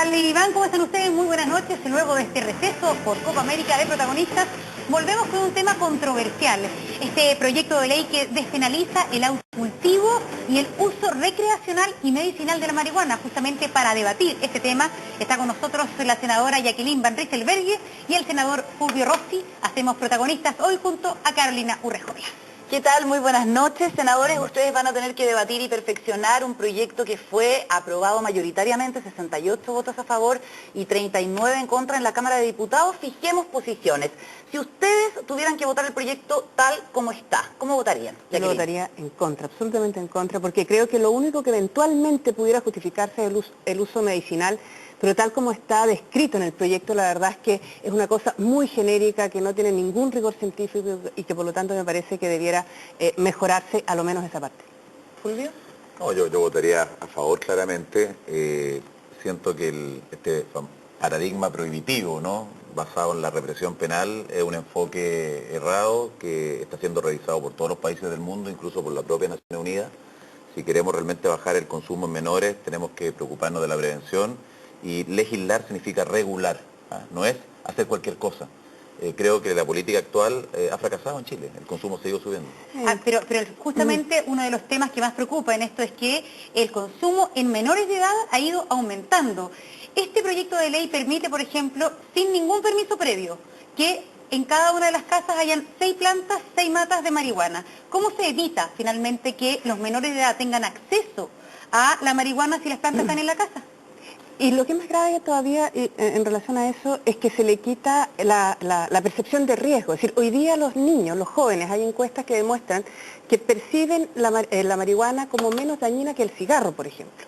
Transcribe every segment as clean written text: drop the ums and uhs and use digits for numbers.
tal, Iván? ¿Cómo están ustedes? Muy buenas noches. Luego de este receso por Copa América de protagonistas, volvemos con un tema controversial. Este proyecto de ley que despenaliza el autocultivo y el uso recreacional y medicinal de la marihuana. Justamente para debatir este tema está con nosotros la senadora Jacqueline Van Rysselberghe y el senador Fulvio Rossi. Hacemos protagonistas hoy junto a Carolina Urrejola. ¿Qué tal? Muy buenas noches, senadores. Ustedes van a tener que debatir y perfeccionar un proyecto que fue aprobado mayoritariamente, 68 votos a favor y 39 en contra en la Cámara de Diputados. Fijemos posiciones. Si ustedes tuvieran que votar el proyecto tal como está, ¿cómo votarían? Yo lo votaría en contra, absolutamente en contra, porque creo que lo único que eventualmente pudiera justificarse es el uso medicinal, pero tal como está descrito en el proyecto, la verdad es que es una cosa muy genérica, que no tiene ningún rigor científico y que por lo tanto me parece que debiera mejorarse a lo menos esa parte. ¿Fulvio? No, yo votaría a favor claramente. Siento que este paradigma prohibitivo, ¿no?, basado en la represión penal, es un enfoque errado que está siendo revisado por todos los países del mundo, incluso por la propia Naciones Unidas. Si queremos realmente bajar el consumo en menores, tenemos que preocuparnos de la prevención, y legislar significa regular, ¿ah? No es hacer cualquier cosa. Creo que la política actual ha fracasado en Chile, el consumo se ha ido subiendo. Pero justamente uno de los temas que más preocupa en esto es que el consumo en menores de edad ha ido aumentando. Este proyecto de ley permite, por ejemplo, sin ningún permiso previo, que en cada una de las casas hayan 6 plantas, 6 matas de marihuana. ¿Cómo se evita finalmente que los menores de edad tengan acceso a la marihuana si las plantas están en la casa? Y lo que es más grave todavía en relación a eso es que se le quita la percepción de riesgo. Es decir, hoy día los niños, los jóvenes, hay encuestas que demuestran que perciben la marihuana como menos dañina que el cigarro, por ejemplo.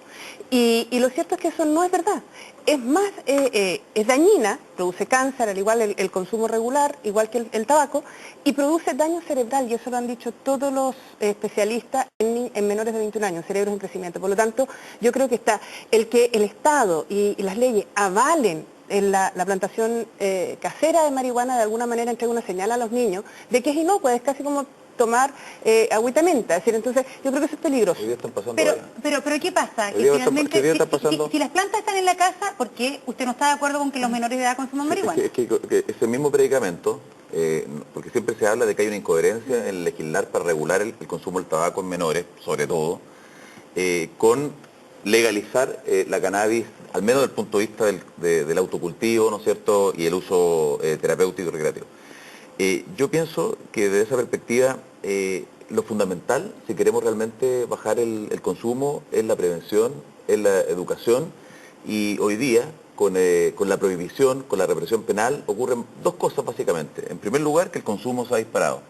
Y lo cierto es que eso no es verdad. Es más, es dañina, produce cáncer, al igual el consumo regular, igual que el tabaco, y produce daño cerebral, y eso lo han dicho todos los especialistas en menores de 21 años, cerebros en crecimiento. Por lo tanto, yo creo que está el que el Estado y las leyes avalen en la plantación casera de marihuana, de alguna manera entrega una señal a los niños de que es inocua, es casi como tomar agüita menta. Es decir, entonces yo creo que eso es peligroso. Hoy día están pasando pero ¿qué pasa? Que finalmente, si las plantas están en la casa, ¿por qué usted no está de acuerdo con que los menores de edad consuman marihuana? Es que ese mismo predicamento, porque siempre se habla de que hay una incoherencia en legislar para regular el consumo del tabaco en menores, sobre todo, con legalizar la cannabis, al menos desde el punto de vista del autocultivo, ¿no es cierto?, y el uso terapéutico y recreativo. Yo pienso que desde esa perspectiva lo fundamental, si queremos realmente bajar el consumo, es la prevención, es la educación, y hoy día con la prohibición, con la represión penal, ocurren dos cosas básicamente. En primer lugar, que el consumo se ha disparado.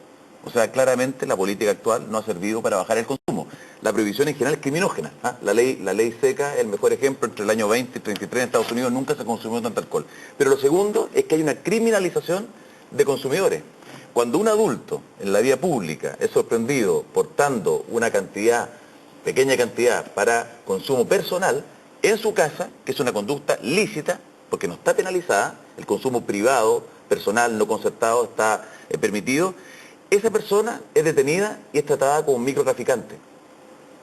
O sea, claramente la política actual no ha servido para bajar el consumo. La prohibición en general es criminógena, ¿ah? La ley seca es el mejor ejemplo. Entre el año 20 y 33 en Estados Unidos nunca se consumió tanto alcohol. Pero lo segundo es que hay una criminalización de consumidores. Cuando un adulto en la vía pública es sorprendido portando una pequeña cantidad para consumo personal en su casa, que es una conducta lícita, porque no está penalizada, el consumo privado, personal, no concertado está permitido, esa persona es detenida y es tratada como un microtraficante.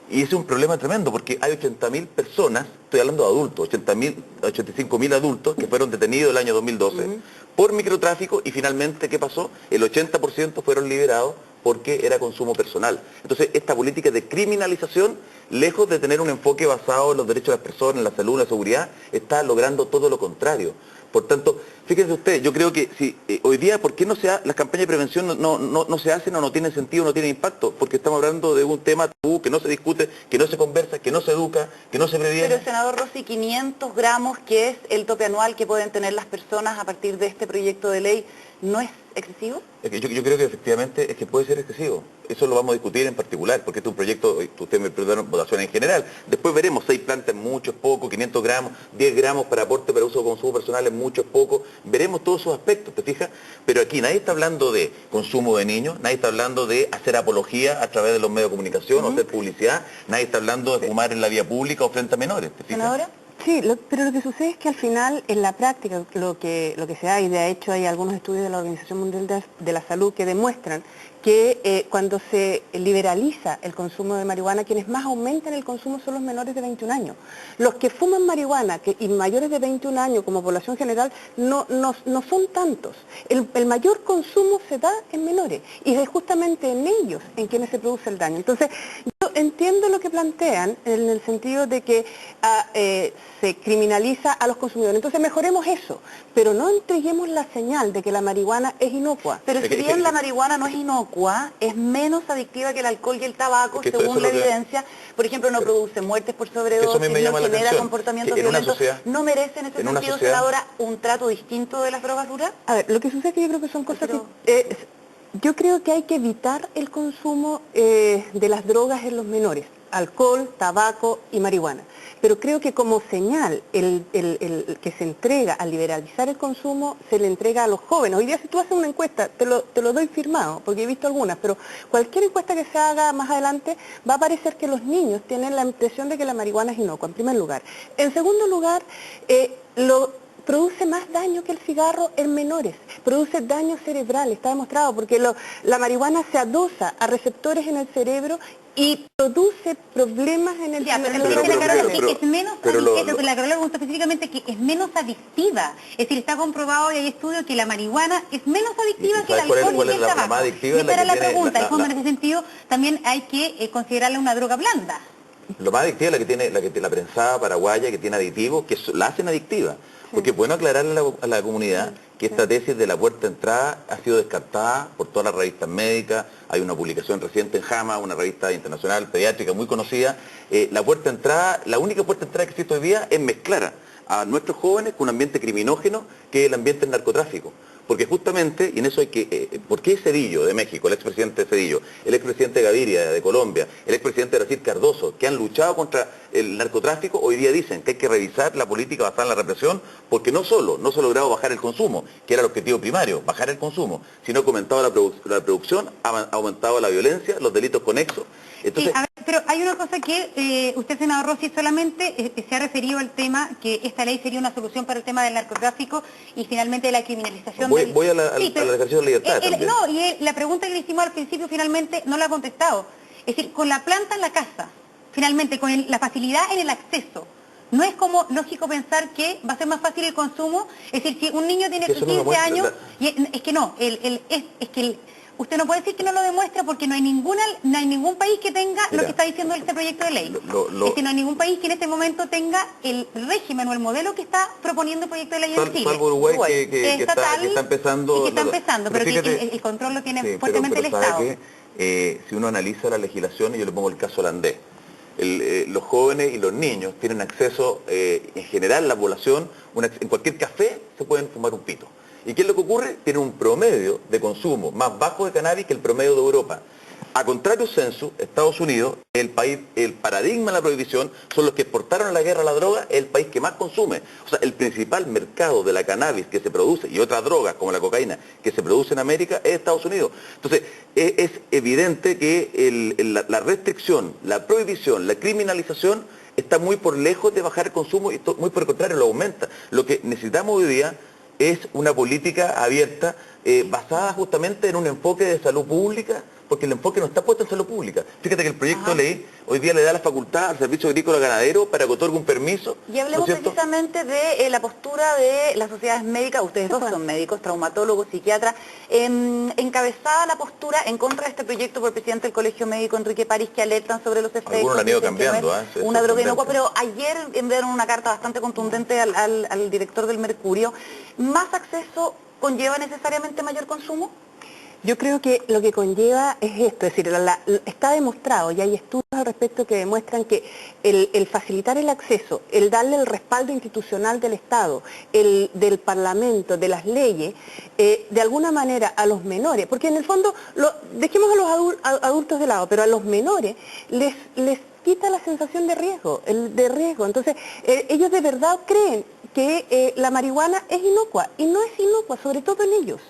Y ese es un problema tremendo, porque hay 80.000 personas, estoy hablando de adultos, 85.000 adultos que fueron detenidos el año 2012 por microtráfico, y finalmente, ¿qué pasó? El 80% fueron liberados porque era consumo personal. Entonces, esta política de criminalización, lejos de tener un enfoque basado en los derechos de las personas, en la salud, en la seguridad, está logrando todo lo contrario. Por tanto, fíjense ustedes, yo creo que si hoy día, ¿por qué las campañas de prevención no se hacen o no tienen sentido, no tienen impacto? Porque estamos hablando de un tema tabú, que no se discute, que no se conversa, que no se educa, que no se previene. Pero, senador Rossi, 500 gramos, que es el tope anual que pueden tener las personas a partir de este proyecto de ley, ¿no es excesivo? Yo creo que efectivamente es que puede ser excesivo. Eso lo vamos a discutir en particular, porque este es un proyecto, usted me preguntaron votación en general. Después veremos, 6 plantas es mucho, es poco, 500 gramos, 10 gramos para aporte para uso o consumo personal es mucho, es poco. Veremos todos esos aspectos, ¿te fijas? Pero aquí nadie está hablando de consumo de niños, nadie está hablando de hacer apología a través de los medios de comunicación o hacer publicidad, nadie está hablando de fumar en la vía pública o frente a menores, ¿te fijas? ¿Senadora? Sí, pero lo que sucede es que al final, en la práctica, lo que se da, y de hecho hay algunos estudios de la Organización Mundial de la Salud que demuestran que cuando se liberaliza el consumo de marihuana, quienes más aumentan el consumo son los menores de 21 años. Los que fuman marihuana y mayores de 21 años como población general no son tantos. El mayor consumo se da en menores y es justamente en ellos en quienes se produce el daño. Entonces, yo entiendo lo que plantean en el sentido de que se criminaliza a los consumidores. Entonces mejoremos eso, pero no entreguemos la señal de que la marihuana es inocua. Pero si bien la marihuana no es inocua, es menos adictiva que el alcohol y el tabaco, según la evidencia. Por ejemplo, no produce muertes por sobredosis, no genera comportamientos violentos. ¿No merece en ese sentido, senadora, un trato distinto de las drogas duras? A ver, lo que sucede es que yo creo que son cosas que... yo creo que hay que evitar el consumo de las drogas en los menores, alcohol, tabaco y marihuana. Pero creo que como señal, el que se entrega al liberalizar el consumo, se le entrega a los jóvenes. Hoy día si tú haces una encuesta, te lo doy firmado, porque he visto algunas, pero cualquier encuesta que se haga más adelante, va a parecer que los niños tienen la impresión de que la marihuana es inocua, en primer lugar. En segundo lugar, produce más daño que el cigarro en menores, produce daño cerebral, está demostrado, porque la marihuana se adosa a receptores en el cerebro y produce problemas en el cerebro. La Carola pregunta específicamente que es menos adictiva, es decir, está comprobado y hay estudios que la marihuana es menos adictiva que el alcohol y el tabaco. Esa era la pregunta, en fondo en ese sentido también hay que considerarla una droga blanda. Lo más adictiva es la prensada paraguaya, que tiene aditivos, que la hacen adictiva. Porque es bueno aclararle a la comunidad que esta tesis de la puerta de entrada ha sido descartada por todas las revistas médicas. Hay una publicación reciente en JAMA, una revista internacional pediátrica muy conocida. La puerta de entrada, la única puerta de entrada que existe hoy día es mezclar a nuestros jóvenes con un ambiente criminógeno que es el ambiente del narcotráfico. Porque justamente, y en eso hay que... ¿por qué Zedillo de México, el expresidente Zedillo, el expresidente Gaviria de Colombia, el expresidente Brasil Cardoso, que han luchado contra el narcotráfico, hoy día dicen que hay que revisar la política basada en la represión, porque no se ha logrado bajar el consumo, que era el objetivo primario, bajar el consumo, sino que ha aumentado la producción, ha aumentado la violencia, los delitos conexos. Entonces, sí, pero hay una cosa que usted, senador Rossi, solamente se ha referido al tema que esta ley sería una solución para el tema del narcotráfico y finalmente la criminalización. Voy a la ejercicio de libertad también. No, y la pregunta que le hicimos al principio finalmente no la ha contestado. Es decir, con la planta en la casa, finalmente con la facilidad en el acceso, ¿no es como lógico pensar que va a ser más fácil el consumo? Es decir, si un niño tiene 15 años, es que no, usted no puede decir que no lo demuestra porque no hay ningún país que tenga lo que está diciendo este proyecto de ley. Es que no hay ningún país que en este momento tenga el régimen o el modelo que está proponiendo el proyecto de ley en Chile. Salvo Uruguay, que está empezando. Y que está empezando, pero que el control lo tiene fuertemente el Estado. Si uno analiza la legislación, y yo le pongo el caso holandés, los jóvenes y los niños tienen acceso, en general la población, en cualquier café se pueden fumar un pito. ¿Y qué es lo que ocurre? Tiene un promedio de consumo más bajo de cannabis que el promedio de Europa. A contrario censo, Estados Unidos, el paradigma de la prohibición, son los que exportaron la guerra a la droga, es el país que más consume. O sea, el principal mercado de la cannabis que se produce, y otras drogas como la cocaína, que se produce en América, es Estados Unidos. Entonces, es evidente que la restricción, la prohibición, la criminalización, está muy por lejos de bajar el consumo y muy por el contrario, lo aumenta. Lo que necesitamos hoy día es una política abierta basada justamente en un enfoque de salud pública, porque el enfoque no está puesto en salud pública. Fíjate que el proyecto de ley hoy día le da la facultad al Servicio Agrícola Ganadero para que otorgue un permiso. Y hablemos precisamente de la postura de las sociedades médicas, ustedes dos son médicos, traumatólogos, psiquiatras, encabezada la postura en contra de este proyecto por el presidente del Colegio Médico, Enrique París, que alertan sobre los efectos. Algunos la han ido cambiando, una droga inocua, pero ayer enviaron una carta bastante contundente al director del Mercurio. ¿Más acceso conlleva necesariamente mayor consumo? Yo creo que lo que conlleva es esto, es decir, está demostrado y hay estudios al respecto que demuestran que el facilitar el acceso, el darle el respaldo institucional del Estado, del Parlamento, de las leyes, de alguna manera a los menores, porque en el fondo, dejemos a los adultos de lado, pero a los menores les quita la sensación de riesgo, entonces ellos de verdad creen que la marihuana es inocua, y no es inocua, sobre todo en ellos.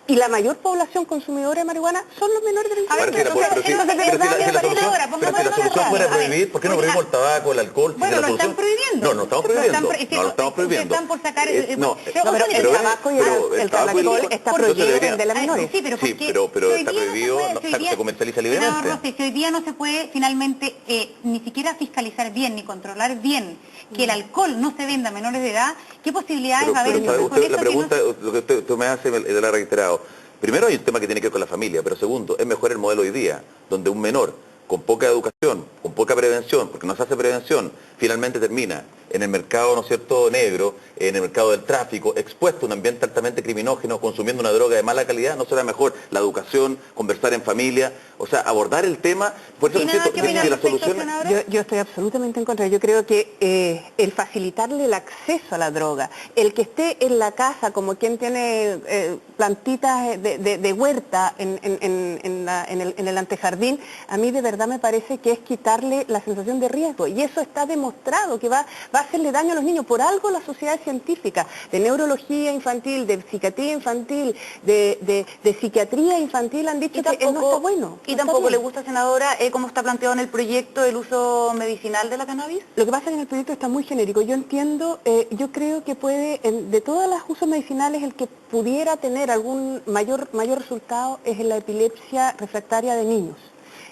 Y la mayor población consumidora de marihuana son los menores de 25 años. Pero si la solución fuera prohibir, ¿por qué no prohibimos el tabaco, el alcohol? Bueno, lo están prohibiendo. No, no estamos prohibiendo. No lo estamos prohibiendo. Están por sacar... No, pero el tabaco y el alcohol está prohibido vender a menores. Sí, pero está prohibido, se comercializa libremente. No, Rosy, si hoy día no se puede finalmente ni siquiera fiscalizar bien, ni controlar bien que el alcohol no se venda a menores de edad, ¿qué posibilidades va a haber? La pregunta, lo que usted me hace, le ha reiterado. Primero hay un tema que tiene que ver con la familia, pero segundo, es mejor el modelo hoy día, donde un menor con poca educación, con poca prevención, porque no se hace prevención, finalmente termina en el mercado, ¿no es cierto?, negro, en el mercado del tráfico, expuesto a un ambiente altamente criminógeno, consumiendo una droga de mala calidad. ¿No será mejor la educación, conversar en familia, o sea, abordar el tema? Por eso siento que la solución... Yo estoy absolutamente en contra. Yo creo que el facilitarle el acceso a la droga, el que esté en la casa como quien tiene plantitas de huerta en el antejardín, a mí de verdad me parece que es quitarle la sensación de riesgo. Y eso está demostrado que va a hacerle daño a los niños. Por algo la sociedad científica de neurología infantil, de psiquiatría infantil, de psiquiatría infantil han dicho que no está bueno. ¿Y tampoco le gusta, senadora, cómo está planteado en el proyecto el uso medicinal de la cannabis? Lo que pasa es que en el proyecto está muy genérico. Yo entiendo, yo creo que puede, de todos los usos medicinales, el que pudiera tener algún mayor resultado es en la epilepsia refractaria de niños.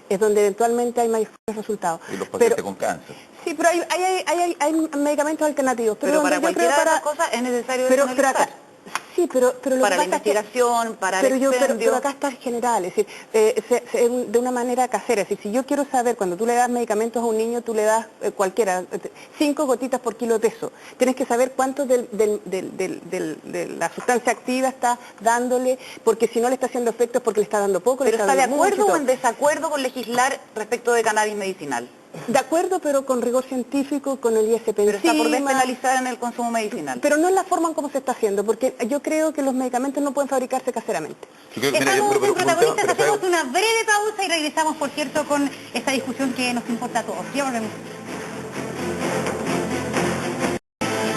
Es donde eventualmente hay mayores resultados. Y los pacientes con cáncer. Sí, pero hay medicamentos alternativos. Pero para cualquiera de esas cosas es necesario despenalizar. Sí, pero lo para que la investigación, para el expendio. Pero acá está general, es decir, de una manera casera. Es decir, si yo quiero saber, cuando tú le das medicamentos a un niño, tú le das cualquiera, 5 gotitas por kilo de peso. Tienes que saber cuánto de la sustancia activa está dándole, porque si no le está haciendo efecto es porque le está dando poco. ¿Pero está de acuerdo o en desacuerdo con legislar respecto de cannabis medicinal? De acuerdo, pero con rigor científico, con el ISP Pero está por despenalizar en el consumo medicinal. Pero no es la forma en cómo se está haciendo, porque yo creo que los medicamentos no pueden fabricarse caseramente. Estamos en Protagonistas, hacemos una breve pausa y regresamos, por cierto, con esta discusión que nos importa a todos. Ya volvemos.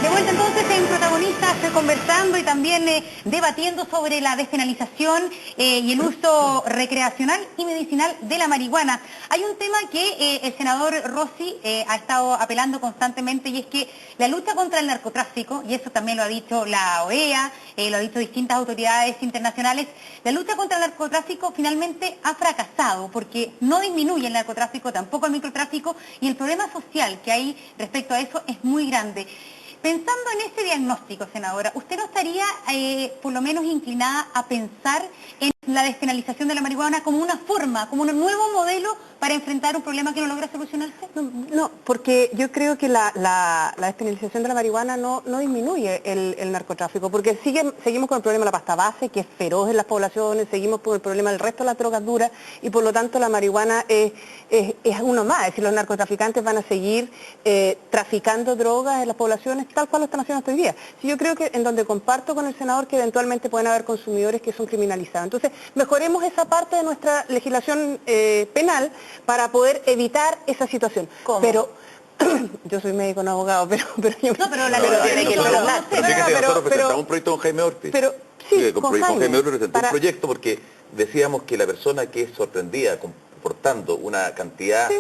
De vuelta entonces en Protagonistas, conversando y también debatiendo sobre la despenalización y el uso recreacional y medicinal de la marihuana. Hay un tema que el senador Rossi ha estado apelando constantemente, y es que la lucha contra el narcotráfico, y eso también lo ha dicho la OEA, lo ha dicho distintas autoridades internacionales, la lucha contra el narcotráfico finalmente ha fracasado porque no disminuye el narcotráfico, tampoco el microtráfico, y el problema social que hay respecto a eso es muy grande. Pensando en ese diagnóstico, senadora, ¿usted no estaría por lo menos inclinada a pensar en la despenalización de la marihuana como una forma, como un nuevo modelo para enfrentar un problema que no logra solucionarse? No, porque yo creo que la despenalización de la marihuana no disminuye el narcotráfico, porque seguimos con el problema de la pasta base, que es feroz en las poblaciones, seguimos con el problema del resto de las drogas duras, y por lo tanto la marihuana es uno más. Es decir, los narcotraficantes van a seguir traficando drogas en las poblaciones tal cual lo están haciendo hasta hoy día. Sí, yo creo que en donde comparto con el senador que eventualmente pueden haber consumidores que son criminalizados. Entonces, mejoremos esa parte de nuestra legislación penal para poder evitar esa situación. ¿Cómo? Pero yo soy médico, no abogado, pero yo... No, pero la nosotros presentamos un proyecto con Jaime Ortiz. Pero sí, con Jaime Ortiz presentó un proyecto porque decíamos que la persona que es sorprendida comportando una cantidad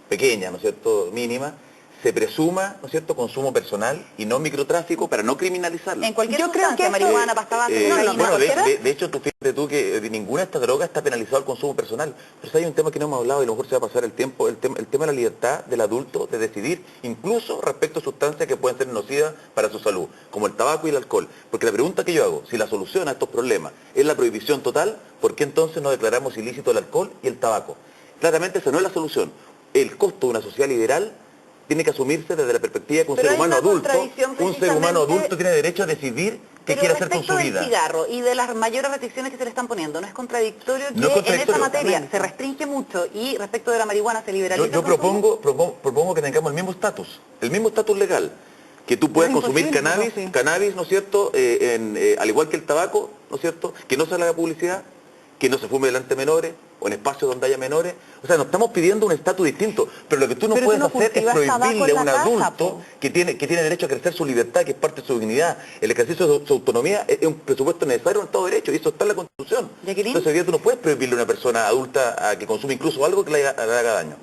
pequeña, ¿no es cierto?, mínima, se presuma, ¿no es cierto?, consumo personal y no microtráfico para no criminalizarlo. En cualquier sustancia, marihuana, pasta base, bueno, de hecho, fíjate tú que ninguna de estas drogas está penalizado el consumo personal. Pero hay un tema que no hemos hablado y a lo mejor se va a pasar el tiempo, el tema de la libertad del adulto de decidir, incluso respecto a sustancias que pueden ser nocivas para su salud, como el tabaco y el alcohol. Porque la pregunta que yo hago, si la solución a estos problemas es la prohibición total, ¿por qué entonces no declaramos ilícito el alcohol y el tabaco? Claramente esa no es la solución. El costo de una sociedad liberal tiene que asumirse desde la perspectiva de que un ser humano adulto tiene derecho a decidir qué quiere hacer con su vida. Pero respecto del cigarro y de las mayores restricciones que se le están poniendo, ¿no es contradictorio que en esa materia se restringe mucho y respecto de la marihuana se liberaliza? Yo propongo que tengamos el mismo estatus legal, que tú puedas consumir cannabis, ¿no es cierto?, al igual que el tabaco, ¿no es cierto?, que no se haga publicidad, que no se fume delante de menores, o en espacios donde haya menores, O sea, no estamos pidiendo un estatus distinto, pero lo que tú no Pero puedes tú no hacer es cultivas tabaco prohibirle en a un la casa, adulto po. que tiene derecho a ejercer su libertad, que es parte de su dignidad. El ejercicio de su autonomía es un presupuesto necesario en Estado de Derecho, y eso está en la Constitución. Jacqueline. Entonces hoy día tú no puedes prohibirle a una persona adulta a que consuma incluso algo que le haga daño.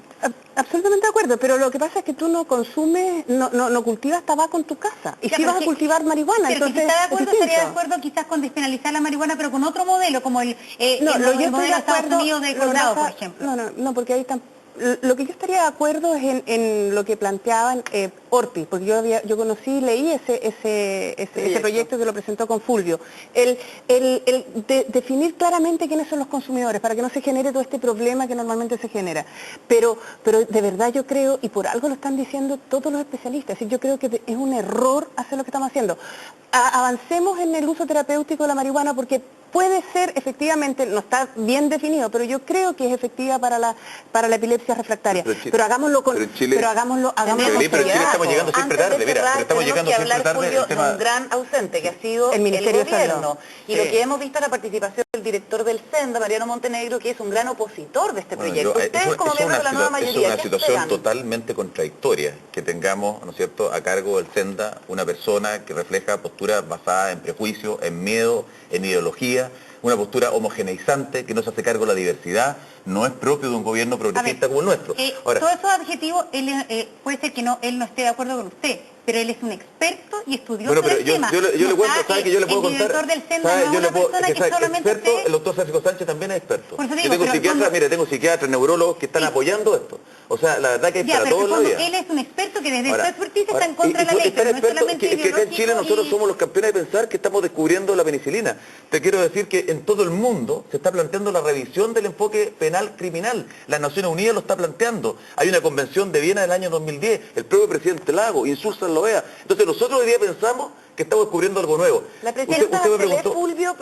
Absolutamente de acuerdo, pero lo que pasa es que tú no consumes, no cultivas tabaco en tu casa. Y Ya, si pero vas que- a cultivar marihuana, Pero que si entonces está de es acuerdo, distinto. estaría de acuerdo quizás con despenalizar la marihuana, pero con otro modelo, como el No, el yo estoy modelo de de Estados acuerdo. Unidos de lo que Colorado, pasa- por ejemplo. No, porque ahí lo que yo estaría de acuerdo es en lo que planteaban Orpi, porque yo conocí y leí ese proyecto que lo presentó con Fulvio. Definir claramente quiénes son los consumidores, para que no se genere todo este problema que normalmente se genera. Pero de verdad yo creo, y por algo lo están diciendo todos los especialistas, es decir, yo creo que es un error hacer lo que estamos haciendo. Avancemos en el uso terapéutico de la marihuana porque puede ser, efectivamente, no está bien definido, pero yo creo que es efectiva para la epilepsia refractaria. Pero hagámoslo con... pero en Chile- hagámoslo pero en Chile seriedad, estamos llegando siempre Antes de tarde, mira, cerrar, pero estamos tenemos llegando que siempre hablar, tarde Julio, el tema... de un gran ausente que ha sido El Ministerio de Salud. gobierno. Y lo que hemos visto es la participación del director del SENDA, Mariano Montenegro, que es un gran opositor de este Bueno, proyecto. Ustedes, como miembros de la nueva es mayoría, una ¿qué situación esperan? totalmente contradictoria que tengamos, ¿no es cierto?, a cargo del SENDA una persona que refleja posturas basadas en prejuicio, en miedo, en ideología, una postura homogeneizante que no se hace cargo de la diversidad, no es propio de un gobierno progresista como el nuestro. Ahora, Todos esos adjetivos, puede ser que él no esté de acuerdo con usted, pero él es un experto y estudioso bueno, pero del tema. yo le cuento, ¿sabe que yo le puedo el contar? director del SENDA ¿Sabe? no es Yo le una puedo, persona es que sabe, solamente experto, esté... el doctor Francisco Sánchez también es experto. Por eso digo, Yo tengo pero psiquiatras, cuando- mire, tengo psiquiatras, neurólogos que están apoyando esto. O sea, la verdad que hay Ya, para pero todos en los el fondo días. él es un experto que desde Ahora, su expertise está ahora, en contra de la ley, estar pero no es experto, solamente que acá en Chile ideológico nosotros y- somos los campeones de pensar que estamos descubriendo la penicilina. Te quiero decir que en todo el mundo se está planteando la revisión del enfoque penal criminal. Las Naciones Unidas lo está planteando. Hay una convención de Viena del año 2010, el propio presidente Lago, Insulza lo vea. Entonces nosotros hoy día pensamos que estamos descubriendo algo nuevo. La presidenta Usted me Bachelet, preguntó... Fulvio,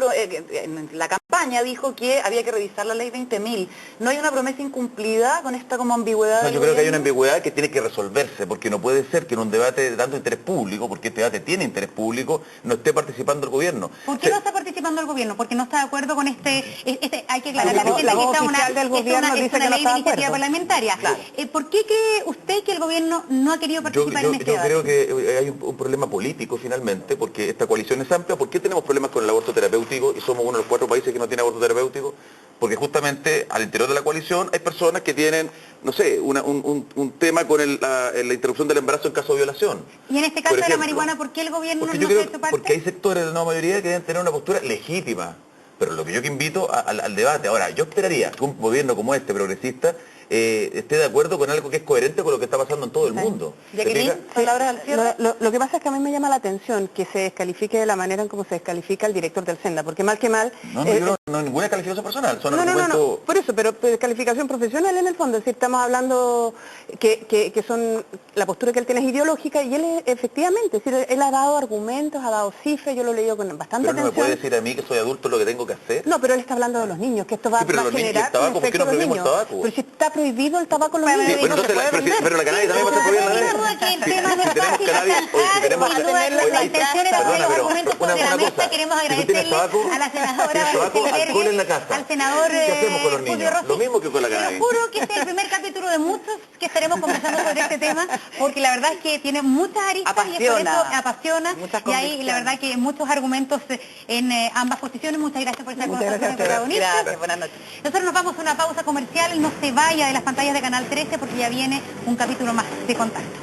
en la campaña dijo que había que revisar la ley 20.000. ¿No hay una promesa incumplida con esta como ambigüedad? No, del yo creo que hay una gobierno? ambigüedad que tiene que resolverse, porque no puede ser que en un debate de tanto interés público, porque este debate tiene interés público, no esté participando el gobierno. ¿Por qué no está participando el gobierno? Porque no está de acuerdo con hay que aclarar a la La gente que voz esta es oficial del gobierno es dice una que no ley está de de iniciativa acuerdo. parlamentaria. Claro. ¿Por qué cree usted que el gobierno no ha querido participar en este Yo debate? creo que hay un problema político finalmente, porque esta coalición es amplia. ¿Por qué tenemos problemas con el aborto terapéutico y somos uno de los 4 países que no tiene aborto terapéutico? Porque justamente al interior de la coalición hay personas que tienen, no sé, un tema con la interrupción del embarazo en caso de violación. Y en este caso Por de la ejemplo. marihuana, ¿por qué el gobierno Porque no yo se ha creo hecho parte? porque hay sectores de la nueva mayoría que deben tener una postura legítima. Pero lo que yo que invito al debate, ahora, yo esperaría que un gobierno como este, progresista, esté de acuerdo con algo que es coherente con lo que está pasando en todo el mundo. ¿Se Jacqueline, fija? palabras al cierre. Lo que pasa es que a mí me llama la atención que se descalifique de la manera en cómo se descalifica el director del SENDA, porque mal que mal... No, yo no ninguna calificación personal, son No, argumentos... por eso, pero descalificación profesional en el fondo, es decir, estamos hablando que son, la postura que él tiene es ideológica y él efectivamente, es decir, él ha dado argumentos, ha dado cifras, yo lo he leído con bastante Pero no me atención. puede decir a mí que soy adulto lo que tengo que hacer. No, pero él está hablando de los niños, que esto va, Sí, pero va a los niños y el generar tabaco, un ¿por qué efecto no en los prohibimos el niños. tabaco? Pero si está prohibido el tabaco en los Bueno, niños, Sí, bueno, no se entonces, puede vender. pero la cannabis también va a ser prohibida en la ley. Sin duda que el Sí, tema no si es tenemos fácil de cannabis, zanjar, si tenemos... sin duda que la intención era poner los Perdona, pero argumentos una sobre la mesa. cosa, Queremos si tú tienes agradecerle tabaco, a la senadora tienes tabaco, Bachelet alcohol en la casa. al senador ¿Qué hacemos con los Fulvio niños? Rossi. Lo mismo que con la Te cannabis. lo juro que este es el primer capítulo de muchos que estaremos conversando sobre este tema, porque la verdad es que tiene muchas aristas y es por eso apasiona. Muchas Y ahí la verdad que muchos argumentos en ambas posiciones. Muchas gracias por estar con Muchas nosotros, gracias. protagonistas. Gracias, buenas noches. Nosotros nos vamos a una pausa comercial, no se vaya de las pantallas de Canal 13 porque ya viene un capítulo más de Contacto.